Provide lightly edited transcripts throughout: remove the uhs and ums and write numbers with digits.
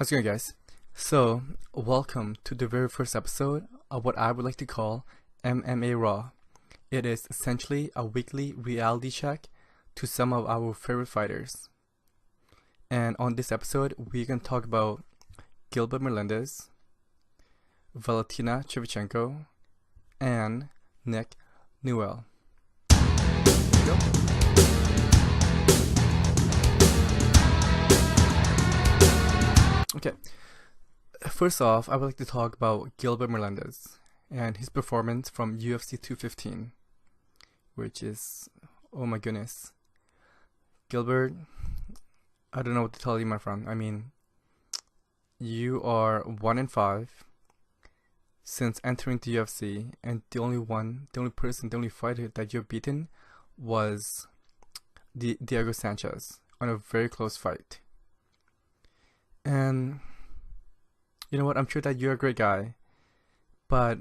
How's it going, guys? So, welcome to the very first episode of what I would like to call MMA Raw. It is essentially a weekly reality check to some of our favorite fighters. And on this episode, we're going to talk about Gilbert Melendez, Valentina Shevchenko, and Nick Newell. Here we go. Okay, first off, I would like to talk about Gilbert Melendez and his performance from UFC 215, which is, oh my goodness. Gilbert, I don't know what to tell you, my friend. I mean, you are 1-5 since entering the UFC, and the only fighter that you've beaten was Diego Sanchez on a very close fight. And you know what? I'm sure that you're a great guy, but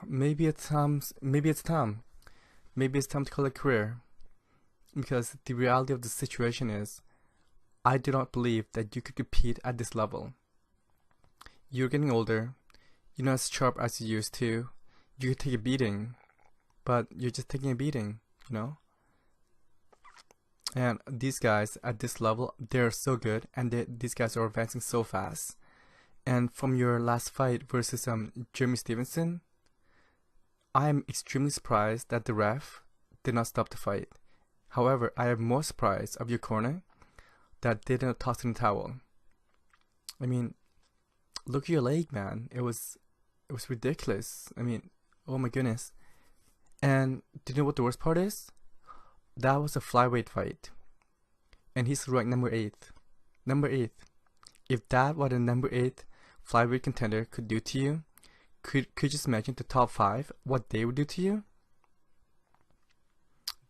maybe it's time to call it a career. Because the reality of the situation is, I do not believe that you could compete at this level. You're getting older. You're not as sharp as you used to. You could take a beating, but you're just taking a beating, you know? And these guys at this level, they're so good, and these guys are advancing so fast. And from your last fight versus Jeremy Stevenson, I am extremely surprised that the ref did not stop the fight. However, I am more surprised of your corner that they didn't toss in the towel. I mean, look at your leg, man. It was ridiculous. I mean, oh my goodness. And do you know what the worst part is? That was a flyweight fight, and he's ranked number 8. If that what a number 8 flyweight contender could do to you, could you just imagine the top 5, what they would do to you?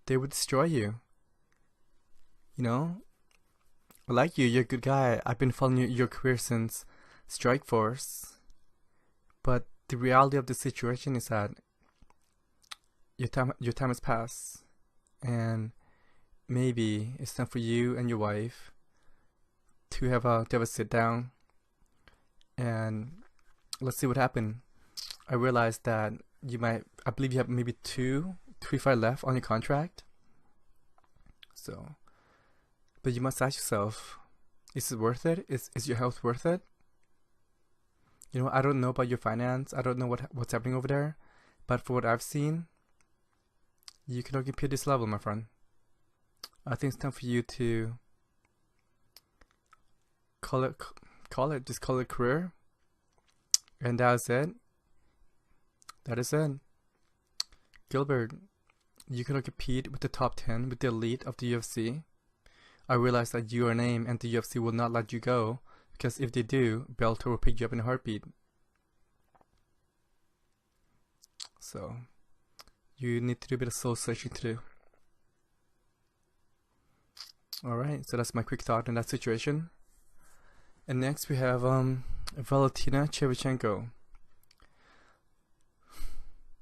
They would destroy you. You know? I like you, you're a good guy. I've been following your career since Strikeforce. But the reality of the situation is that your time has passed. And maybe it's time for you and your wife to have a sit down, and let's see what happened. I realized that I believe you have maybe 2-3 fights left on your contract. So, but you must ask yourself, is it worth it? Is your health worth it? You know, I don't know about your finance. I don't know what's happening over there, but for what I've seen, you cannot compete this level, my friend. I think it's time for you to just call it career. And that's it. That is it. Gilbert, you cannot compete with the top 10, with the elite of the UFC. I realize that you are a name and the UFC will not let you go, because if they do, Bellator will pick you up in a heartbeat. So you need to do a bit of soul searching to do. Alright, so that's my quick thought on that situation. And next we have Valentina Shevchenko.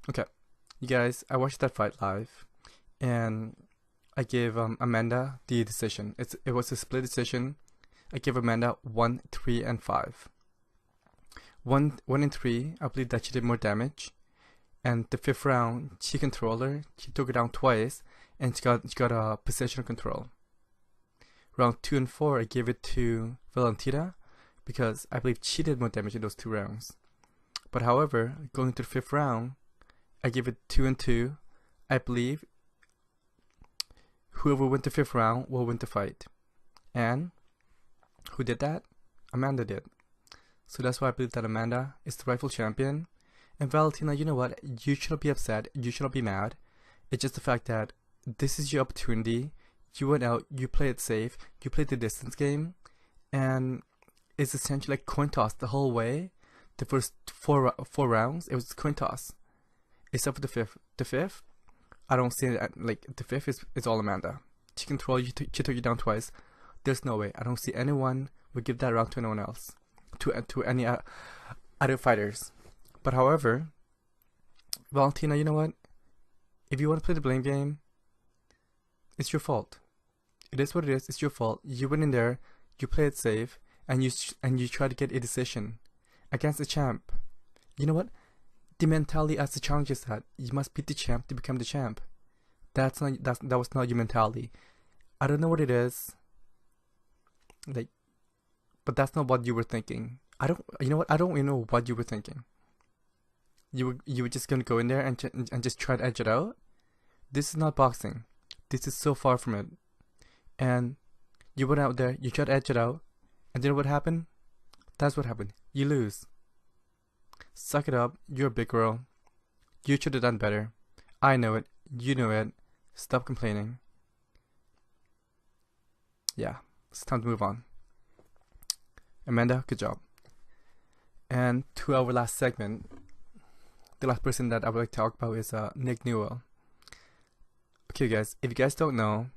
Okay, you guys, I watched that fight live, and I gave Amanda the decision. It was a split decision. I gave Amanda 1, 3, and 5. 1 and 3, I believe that she did more damage. And the 5th round, she controlled her. She took her down twice, and she got a positional control. Round 2 and 4, I gave it to Valentina because I believe she did more damage in those 2 rounds. But however, going to the 5th round, I gave it 2 and 2. I believe whoever wins the 5th round will win the fight. And who did that? Amanda did. So that's why I believe that Amanda is the rightful champion. And Valentina, you know what? You should not be upset. You should not be mad. It's just the fact that this is your opportunity. You went out, you played it safe, you played the distance game, and it's essentially like coin toss the whole way. The first four rounds, it was coin toss. Except for the 5th. The 5th, I don't see it, like, the 5th is all Amanda. She controlled you, she took you down twice. There's no way. I don't see anyone would give that round to anyone else. To any other fighters. But however, Valentina, you know what? If you want to play the blame game, it's your fault. It is what it is. It's your fault. You went in there, you played it safe, and you try to get a decision against the champ. You know what? The mentality as the challenge is that you must beat the champ to become the champ. That was not your mentality. I don't know what it is. Like, but that's not what you were thinking. You know what? I don't even know what you were thinking. You were just gonna go in there and just try to edge it out. This is not boxing. This is so far from it. And you went out there, you tried to edge it out, and you know what happened? That's what happened. You lose. Suck it up. You're a big girl. You should have done better. I know it. You know it. Stop complaining. Yeah, it's time to move on. Amanda, good job. And to our last segment, the last person that I would like to talk about is Nick Newell. Okay, guys, if you guys don't know,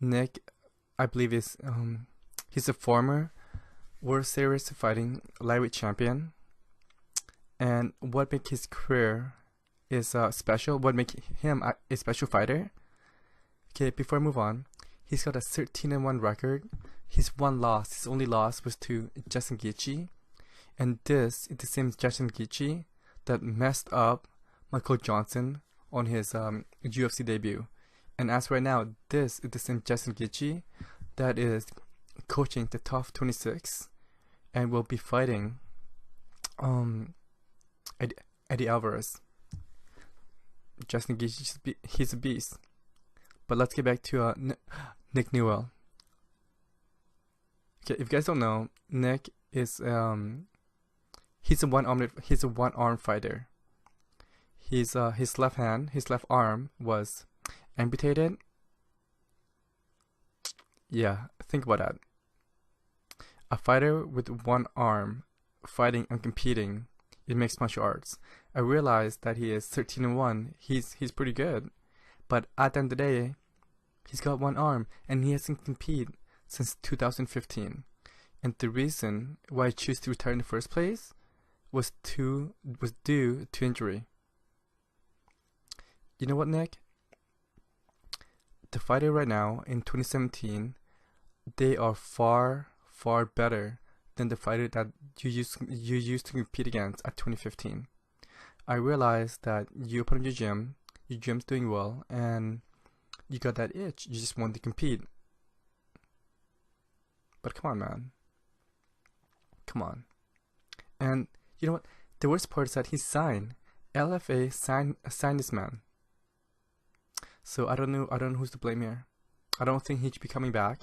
Nick, I believe he's a former World Series fighting lightweight champion. And what makes his career is special, what makes him a special fighter. Okay, before I move on, he's got a 13-1 record. His only loss was to Justin Gaethje. And this is the same Justin Gaethje that messed up Michael Johnson on his UFC debut. And as right now, this is the same Justin Gaethje that is coaching the Top 26 and will be fighting Eddie Alvarez. Justin Gaethje, he's a beast. But let's get back to Nick Newell. Okay, if you guys don't know, Nick is he's a one-arm fighter. His left arm was amputated. Yeah, think about that. A fighter with one arm fighting and competing in mixed martial arts. I realized that he is 13-1. He's pretty good, but at the end of the day, he's got one arm and he hasn't competed since 2015. And the reason why I chose to retire in the first place was due to injury. You know what, Nick? The fighter right now in 2017, they are far better than the fighter that you used to compete against at 2015. I realized that you open up your gym's doing well, and you got that itch. You just want to compete. But come on, man. Come on. And you know what? The worst part is that he's signed. LFA signed this man. So I don't know who's to blame here. I don't think he should be coming back.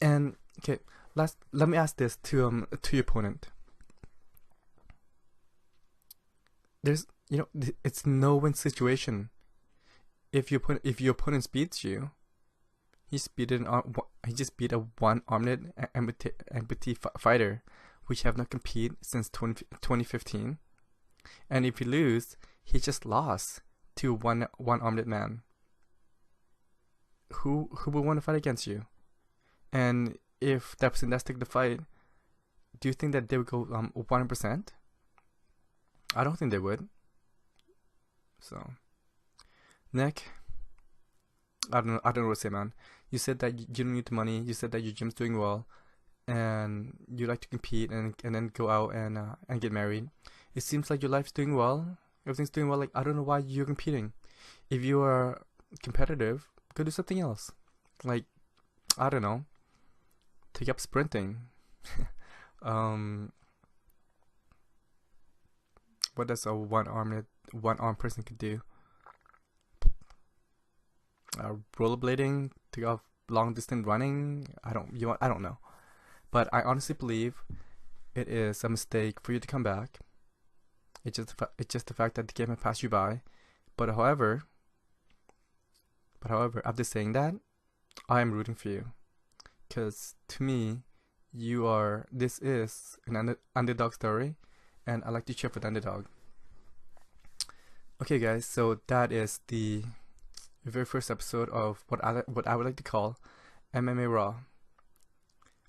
And okay, let me ask this to your opponent. There's it's no win situation. If your opponent beats you, he just beat a one-armed amputee fighter, which have not competed since 2015. And if you lose, he just lost to one-armed man. Who would want to fight against you? And if that person does take the fight, do you think that they would go 100%? I don't think they would. So, Nick, I don't know what to say, man. You said that you don't need the money. You said that your gym's doing well, and you like to compete and then go out and get married. It seems like your life's doing well. Everything's doing well. Like, I don't know why you're competing. If you are competitive, go do something else. Like, I don't know, take up sprinting. What does a one-armed person could do? Rollerblading, take off long distance running. I don't know. But I honestly believe it is a mistake for you to come back. It's just the fact that the game has passed you by. But however, after saying that, I am rooting for you, because to me, this is an underdog story, and I like to cheer for the underdog. Okay, guys, so that is the very first episode of what I would like to call MMA Raw.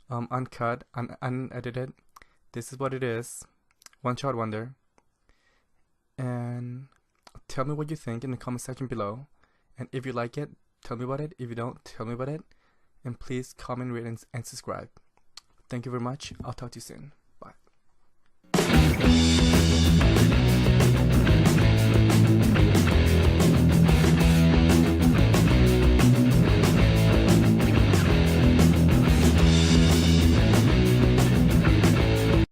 Uncut, unedited. This is what it is. One shot wonder. And tell me what you think in the comment section below. And if you like it, tell me about it. If you don't, tell me about it. And please comment, rate, and subscribe. Thank you very much. I'll talk to you soon.